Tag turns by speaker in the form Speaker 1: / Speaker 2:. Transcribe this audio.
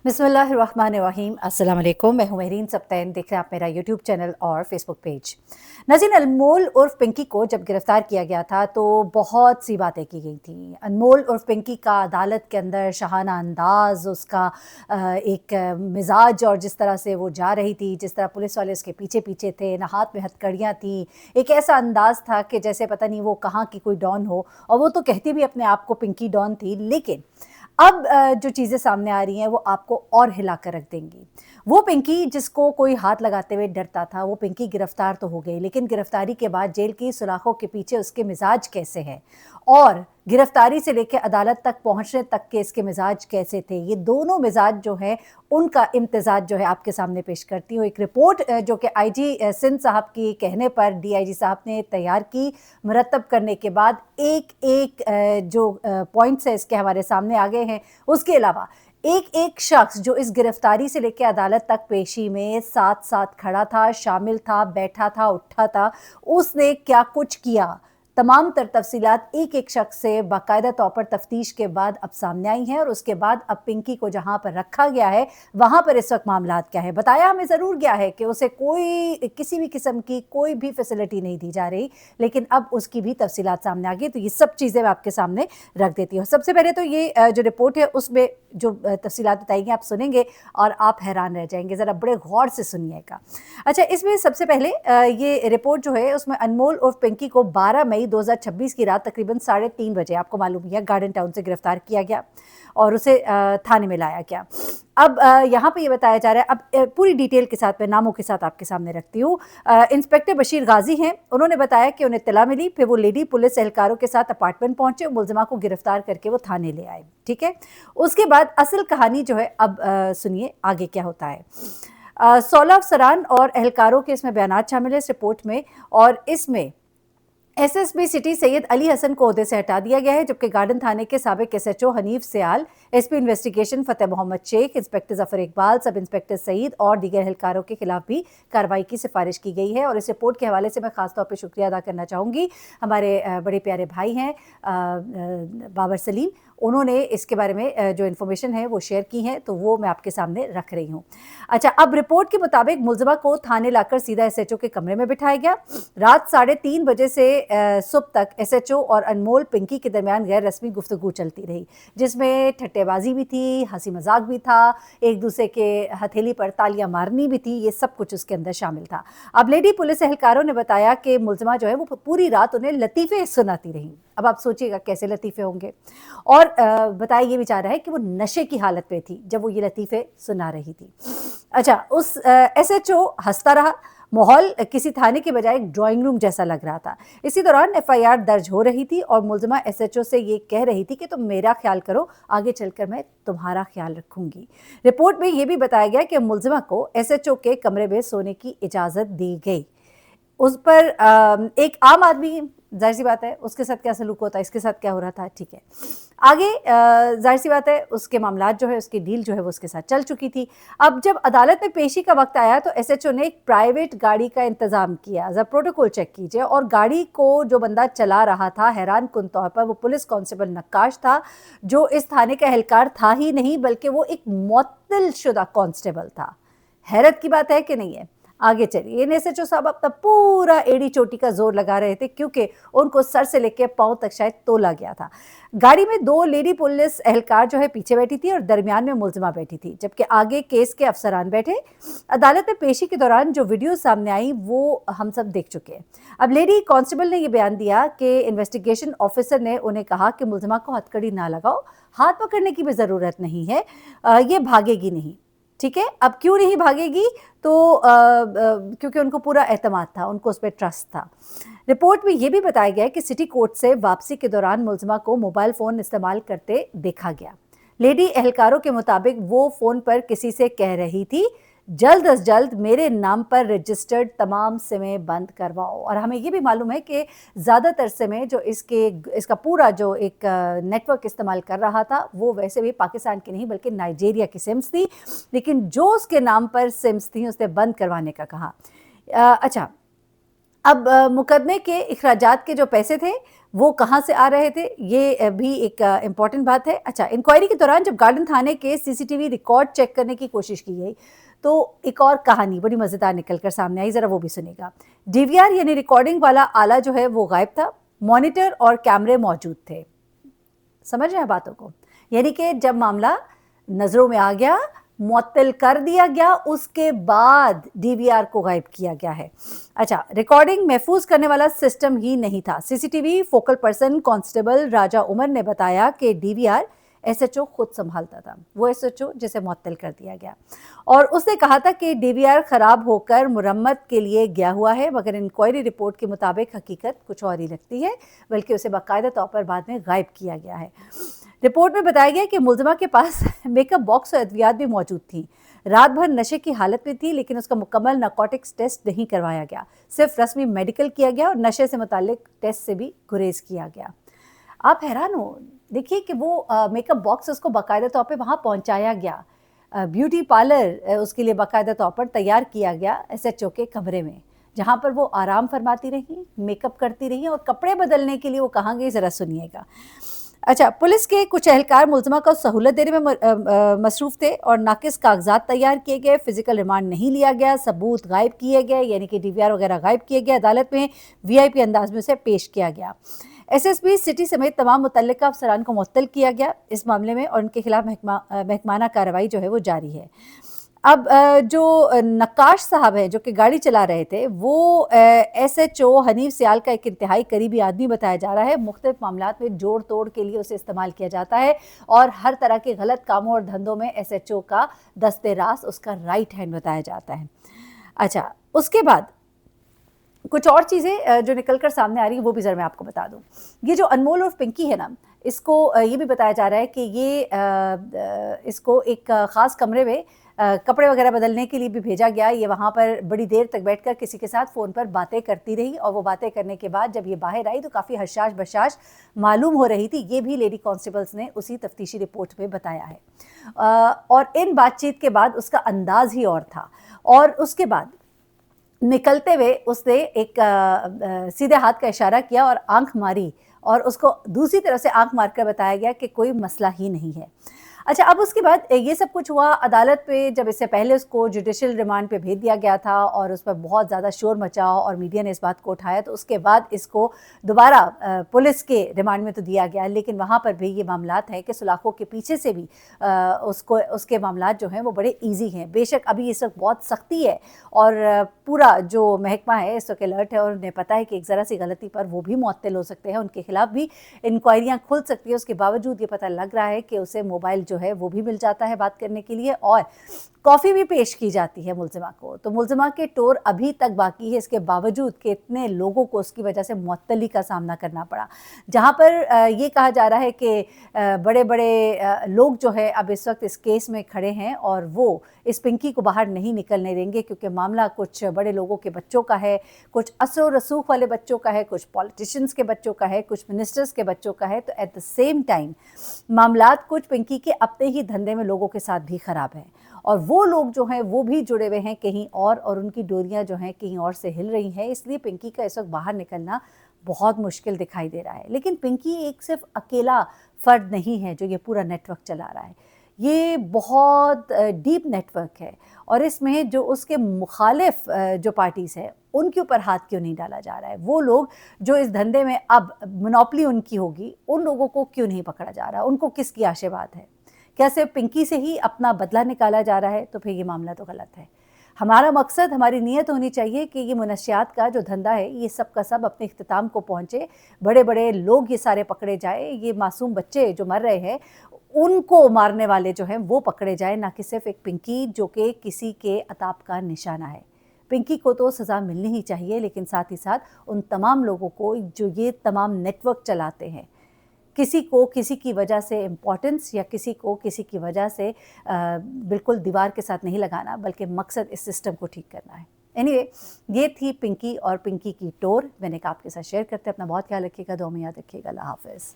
Speaker 1: बिस्मिल्लाहिर्रहमानिर्रहीम। अस्सलाम वालेकुम। मैं हूं महरीन सब्तैन। देख रहे हैं आप मेरा यूट्यूब चैनल और फेसबुक पेज। नाज़रीन, अनमोल उर्फ पिंकी को जब गिरफ्तार किया गया था तो बहुत सी बातें की गई थी। अनमोल उर्फ पिंकी का अदालत के अंदर शहाना अंदाज, उसका एक मिजाज और जिस तरह से वो जा रही थी, जिस तरह पुलिस वाले उसके पीछे पीछे थे, न हाथ में हथकड़ियाँ थी, एक ऐसा अंदाज था कि जैसे पता नहीं वो कहाँ की कोई डॉन हो। और वो तो कहती भी अपने आप को पिंकी डॉन थी, लेकिन अब जो चीज़ें सामने आ रही हैं वो आपको और हिला कर रख देंगी। वो पिंकी जिसको कोई हाथ लगाते हुए डरता था, वो पिंकी गिरफ्तार तो हो गई, लेकिन गिरफ्तारी के बाद जेल की सुलाखों के पीछे उसके मिजाज कैसे हैं, और गिरफ्तारी से लेकर अदालत तक पहुंचने तक के इसके मिजाज कैसे थे, ये दोनों मिजाज जो है उनका इम्तिजाज जो है आपके सामने पेश करती हूँ। एक रिपोर्ट जो कि आईजी सिंध साहब की कहने पर डीआईजी साहब ने तैयार की, मुरतब करने के बाद एक एक जो पॉइंट्स है इसके हमारे सामने आ गए हैं। उसके अलावा एक एक शख्स जो इस गिरफ्तारी से लेकर अदालत तक पेशी में साथ साथ खड़ा था, शामिल था, बैठा था, उठा था, उसने क्या कुछ किया, तमाम तर तफसीलात एक एक शख्स से बाकायदा तौर पर तफ्तीश के बाद अब सामने आई हैं। और उसके बाद अब पिंकी को जहां पर रखा गया है वहां पर इस वक्त मामला क्या है, बताया हमें ज़रूर गया है कि उसे कोई किसी भी किस्म की कोई भी फैसिलिटी नहीं दी जा रही, लेकिन अब उसकी भी तफसीलात सामने आ गई। तो ये सब चीज़ें मैं आपके सामने रख देती हूँ। सबसे पहले तो ये जो रिपोर्ट है उसमें जो तफसीलात बताएंगे आप सुनेंगे और आप हैरान रह जाएंगे, ज़रा बड़े गौर से सुनिएगा। अच्छा, इसमें सबसे पहले ये रिपोर्ट जो है उसमें अनमोल उर्फ पिंकी को 12 मई 2026 की रात तकरीबन 3:30 बजे, आपको मालूम है, गार्डन टाउन से गिरफ्तार किया गया और उसे थाने में लाया गया। अब यहाँ पे ये बताया जा रहा है, अब पूरी डिटेल के साथ मैं नामों के साथ आपके सामने रखती हूँ। इंस्पेक्टर बशीर गाजी हैं, उन्होंने बताया कि उन्हें इत्तला मिली, फिर वो लेडी पुलिस एहलकारों के साथ अपार्टमेंट पहुंचे, मुलजिमा को गिरफ्तार करके वो थाने ले आए। ठीक है, उसके बाद असल कहानी जो है अब सुनिए आगे क्या होता है। 16 अफसरान और एहलकारों के इसमें बयानात शामिल है इस रिपोर्ट में, और इसमें एसएसपी सिटी सैयद अली हसन को ओहदे से हटा दिया गया है, जबकि गार्डन थाने के साबिक SHO Hanif Sial, SP investigation Fateh Mohammad Shaikh, inspector Zafar Iqbal, sub inspector Saeed और दीगर एहलकारों के खिलाफ भी कार्रवाई की सिफारिश की गई है। और इस रिपोर्ट के हवाले से मैं खासतौर पर शुक्रिया अदा करना चाहूँगी, हमारे बड़े प्यारे भाई हैं बाबर सलीम, उन्होंने इसके बारे में जो इन्फॉर्मेशन है वो शेयर की है, तो वो मैं आपके सामने रख रही हूँ। अच्छा, अब रिपोर्ट के मुताबिक मुलजिमा को थाने लाकर सीधा एसएचओ के कमरे में बिठाया गया। रात 3:30 बजे से सुबह तक एसएचओ और अनमोल पिंकी के दरमियान गैर रस्मी गुफ्तगू चलती रही, जिसमें ठट्टेबाजी भी थी, हंसी मजाक भी था, एक दूसरे के हथेली पर तालियां मारनी भी थी, ये सब कुछ उसके अंदर शामिल था। अब लेडी पुलिस एहलकारों ने बताया कि मुलजिमा जो है वो पूरी रात उन्हें लतीफ़े सुनाती रही। अब आप सोचिएगा कैसे लतीफ़े होंगे, और बताया ये भी जा रहा है कि वो नशे की हालत में थी जब वो ये लतीफ़े सुना रही थी। अच्छा, उस एसएचओ हंसता रहा, माहौल किसी थाने के बजाय एक ड्राइंग रूम जैसा लग रहा था। इसी दौरान एफआईआर दर्ज हो रही थी और मुलजिमा एसएचओ से ये कह रही थी कि तुम मेरा ख्याल करो, आगे चलकर मैं तुम्हारा ख्याल रखूंगी। रिपोर्ट में ये भी बताया गया कि मुलजिमा को एसएचओ के कमरे में सोने की इजाज़त दी गई। उस पर एक आम आदमी, जाहिर सी बात है उसके साथ क्या सलूक होता है, इसके साथ क्या हो रहा था, ठीक है। आगे जाहिर सी बात है उसके मामलात जो है, उसकी डील जो है वो उसके साथ चल चुकी थी। अब जब अदालत में पेशी का वक्त आया तो एसएचओ ने एक प्राइवेट गाड़ी का इंतजाम किया। जरा प्रोटोकॉल चेक कीजिए, और गाड़ी को जो बंदा चला रहा था हैरान कुन तौर पर वो पुलिस कांस्टेबल नक्काश था, जो इस थाने का एहलकार था ही नहीं बल्कि वो एक मुअत्तल शुदा कांस्टेबल था। हैरत की बात है कि नहीं है? आगे चलिए, एसएचओ साहब अपना पूरा एड़ी चोटी का जोर लगा रहे थे, क्योंकि उनको सर से लेकर पांव तक शायद तोला गया था। गाड़ी में 2 लेडी पुलिस एहलकार जो है पीछे बैठी थी और दरमियान में मुलजिमा बैठी थी, जबकि आगे केस के अफसरान बैठे। अदालत में पेशी के दौरान जो वीडियो सामने आई वो हम सब देख चुके हैं। अब लेडी कांस्टेबल ने यह बयान दिया कि इन्वेस्टिगेशन ऑफिसर ने उन्हें कहा कि मुलजिमा को हथकड़ी ना लगाओ, हाथ पकड़ने की भी ज़रूरत नहीं है, ये भागेगी नहीं। ठीक है, अब क्यों नहीं भागेगी, तो क्योंकि उनको पूरा एतमाद था, उनको उस पर ट्रस्ट था। रिपोर्ट में यह भी बताया गया कि सिटी कोर्ट से वापसी के दौरान मुलजिमा को मोबाइल फ़ोन इस्तेमाल करते देखा गया। लेडी एहलकारों के मुताबिक वो फ़ोन पर किसी से कह रही थी, जल्द अज जल्द मेरे नाम पर रजिस्टर्ड तमाम सिमें बंद करवाओ। और हमें ये भी मालूम है कि ज़्यादातर सिमें जो इसका पूरा जो एक नेटवर्क इस्तेमाल कर रहा था वो वैसे भी पाकिस्तान की नहीं बल्कि नाइजीरिया की सिम्स थी, लेकिन जो उसके नाम पर सिम्स थी उसने बंद करवाने का कहा। अच्छा, अब मुकदमे के इखराजात के जो पैसे थे وہ کہاں سے آ رہے تھے یہ بھی ایک امپورٹنٹ بات ہے. اچھا, انکوائری کے دوران جب گارڈن تھانے کے C C T V record check کرنے کی کوشش کی گئی تو ایک اور کہانی بڑی مزیدار نکل کر سامنے آئی, ذرا وہ بھی سنیے گا. ڈی وی آر یعنی ریکارڈنگ والا آلہ جو ہے وہ غائب تھا, مانیٹر اور کیمرے موجود تھے. سمجھ رہے ہیں باتوں کو؟ یعنی کہ جب معاملہ نظروں میں آ گیا, معطل کر دیا گیا, اس کے بعد ڈی وی آر کو غائب کیا گیا ہے. اچھا, ریکارڈنگ محفوظ کرنے والا سسٹم ہی نہیں تھا. C C T V focal person constable Raja Umar نے بتایا کہ D V R S H O خود سنبھالتا تھا, وہ ایس ایچ او جسے معطل کر دیا گیا, اور اس نے کہا تھا کہ ڈی وی آر خراب ہو کر مرمت کے لیے گیا ہوا ہے, مگر انکوائری رپورٹ کے مطابق حقیقت کچھ اور ہی لگتی ہے, بلکہ اسے باقاعدہ طور پر بعد میں غائب کیا گیا ہے. رپورٹ میں بتایا گیا کہ ملزمہ کے پاس میک اپ باکس اور ادویات بھی موجود تھیں. رات بھر نشے کی حالت میں تھی, لیکن اس کا مکمل نارکوٹکس ٹیسٹ نہیں کروایا گیا, صرف رسمی میڈیکل کیا گیا اور نشے سے متعلق ٹیسٹ سے بھی گریز کیا گیا. آپ حیران ہو, دیکھیے کہ وہ میک اپ باکس اس کو باقاعدہ طور پہ وہاں پہنچایا گیا, بیوٹی پارلر اس کے لیے باقاعدہ طور پر تیار کیا گیا ایس ایچ او کے کمرے میں, جہاں پر وہ آرام فرماتی رہی, میک اپ کرتی رہی, اور کپڑے بدلنے کے لیے وہ کہاں گئی ذرا سنیے گا. اچھا, پولیس کے کچھ اہلکار ملزمہ کو سہولت دینے میں مصروف تھے اور ناقص کاغذات تیار کیے گئے, فزیکل ریمانڈ نہیں لیا گیا, ثبوت غائب کیے گئے, یعنی کہ ڈی وی آر وغیرہ غائب کیے گئے, عدالت میں وی آئی پی انداز میں اسے پیش کیا گیا. ایس ایس پی سٹی سمیت تمام متعلقہ افسران کو معطل کیا گیا اس معاملے میں, اور ان کے خلاف محکمانہ کارروائی جو ہے وہ جاری ہے. اب جو نقاش صاحب ہیں جو کہ گاڑی چلا رہے تھے, وہ ایس ایچ او حنیف سیال کا ایک انتہائی قریبی آدمی بتایا جا رہا ہے. مختلف معاملات میں جوڑ توڑ کے لیے اسے استعمال کیا جاتا ہے, اور ہر طرح کے غلط کاموں اور دھندوں میں ایس ایچ او کا دست راست, اس کا رائٹ ہینڈ بتایا جاتا ہے. اچھا, اس کے بعد کچھ اور چیزیں جو نکل کر سامنے آ رہی ہیں وہ بھی ذرا میں آپ کو بتا دوں. یہ جو انمول اور پنکی ہے نا, اس کو یہ بھی بتایا جا رہا ہے کہ یہ اس کو ایک خاص کمرے میں کپڑے وغیرہ بدلنے کے لیے بھی بھیجا گیا. یہ وہاں پر بڑی دیر تک بیٹھ کر کسی کے ساتھ فون پر باتیں کرتی رہی, اور وہ باتیں کرنے کے بعد جب یہ باہر آئی تو کافی حشاش بشاش معلوم ہو رہی تھی. یہ بھی لیڈی کانسٹیبلز نے اسی تفتیشی رپورٹ میں بتایا ہے, اور ان بات چیت کے بعد اس کا انداز ہی اور تھا. اور اس کے بعد نکلتے ہوئے اس نے ایک سیدھے ہاتھ کا اشارہ کیا اور آنکھ ماری, اور اس کو دوسری طرف سے آنکھ مار کر بتایا گیا کہ کوئی مسئلہ ہی نہیں ہے. اچھا, اب اس کے بعد یہ سب کچھ ہوا عدالت پہ, جب اس سے پہلے اس کو جوڈیشل ریمانڈ پہ بھیج دیا گیا تھا اور اس پر بہت زیادہ شور مچا اور میڈیا نے اس بات کو اٹھایا, تو اس کے بعد اس کو دوبارہ پولیس کے ریمانڈ میں تو دیا گیا, لیکن وہاں پر بھی یہ معاملات ہیں کہ سلاخوں کے پیچھے سے بھی اس کے معاملات جو ہیں وہ بڑے ایزی ہیں. بے شک ابھی اس وقت بہت سختی ہے, اور پورا جو محکمہ ہے اس وقت الرٹ ہے, اور انہیں پتہ ہے کہ ایک ذرا سی غلطی پر وہ بھی معطل ہو سکتے ہیں, ان کے خلاف بھی انکوائریاں کھل سکتی ہیں. اس کے باوجود یہ پتہ لگ رہا ہے کہ اسے موبائل جو ہے وہ بھی مل جاتا ہے بات کرنے کے لیے, اور کافی بھی پیش کی جاتی ہے ملزمہ کو. تو ملزمہ کے ٹور ابھی تک باقی ہے, اس کے باوجود کہ اتنے لوگوں کو اس کی وجہ سے معطلی کا سامنا کرنا پڑا. جہاں پر یہ کہا جا رہا ہے کہ بڑے بڑے لوگ جو ہے اب اس وقت اس کیس میں کھڑے ہیں, اور وہ اس پنکی کو باہر نہیں نکلنے دیں گے, کیونکہ معاملہ کچھ بڑے لوگوں کے بچوں کا ہے, کچھ اثر و رسوخ والے بچوں کا ہے, کچھ پولیٹیشنز کے بچوں کا ہے, کچھ منسٹرز کے بچوں کا ہے. تو ایٹ دا سیم ٹائم معاملات کچھ پنکی کے اپنے ہی دھندے میں لوگوں کے ساتھ بھی خراب ہیں, اور وہ لوگ جو ہیں وہ بھی جڑے ہوئے ہیں کہیں اور ان کی ڈوریاں جو ہیں کہیں اور سے ہل رہی ہیں. اس لیے پنکی کا اس وقت باہر نکلنا بہت مشکل دکھائی دے رہا ہے. لیکن پنکی ایک صرف اکیلا فرد نہیں ہے جو یہ پورا نیٹ ورک چلا رہا ہے, یہ بہت ڈیپ نیٹ ورک ہے, اور اس میں جو اس کے مخالف جو پارٹیز ہیں ان کے اوپر ہاتھ کیوں نہیں ڈالا جا رہا ہے. وہ لوگ جو اس دھندے میں اب منوپلی ان کی ہوگی, ان لوگوں کو کیوں نہیں پکڑا جا رہا, ان کو کس کی آشیواد ہے, کیا صرف پنکی سے ہی اپنا بدلہ نکالا جا رہا ہے؟ تو پھر یہ معاملہ تو غلط ہے. ہمارا مقصد, ہماری نیت ہونی چاہیے کہ یہ منشیات کا جو دھندا ہے یہ سب کا سب اپنے اختتام کو پہنچے, بڑے بڑے لوگ یہ سارے پکڑے جائیں, یہ معصوم بچے جو مر رہے ہیں ان کو مارنے والے جو ہیں وہ پکڑے جائیں, نہ کہ صرف ایک پنکی جو کہ کسی کے عتاب کا نشانہ ہے. پنکی کو تو سزا ملنی ہی چاہیے, لیکن ساتھ ہی ساتھ ان تمام لوگوں کو جو یہ تمام نیٹ ورک چلاتے ہیں, کسی کو کسی کی وجہ سے امپورٹنس یا کسی کو کسی کی وجہ سے بالکل دیوار کے ساتھ نہیں لگانا, بلکہ مقصد اس سسٹم کو ٹھیک کرنا ہے. اینی وے, یہ تھی پنکی اور پنکی کی ٹور. میں نے کہا آپ کے ساتھ شیئر کرتے, اپنا بہت خیال رکھیے گا, دعا میں یاد رکھیے گا. اللہ حافظ.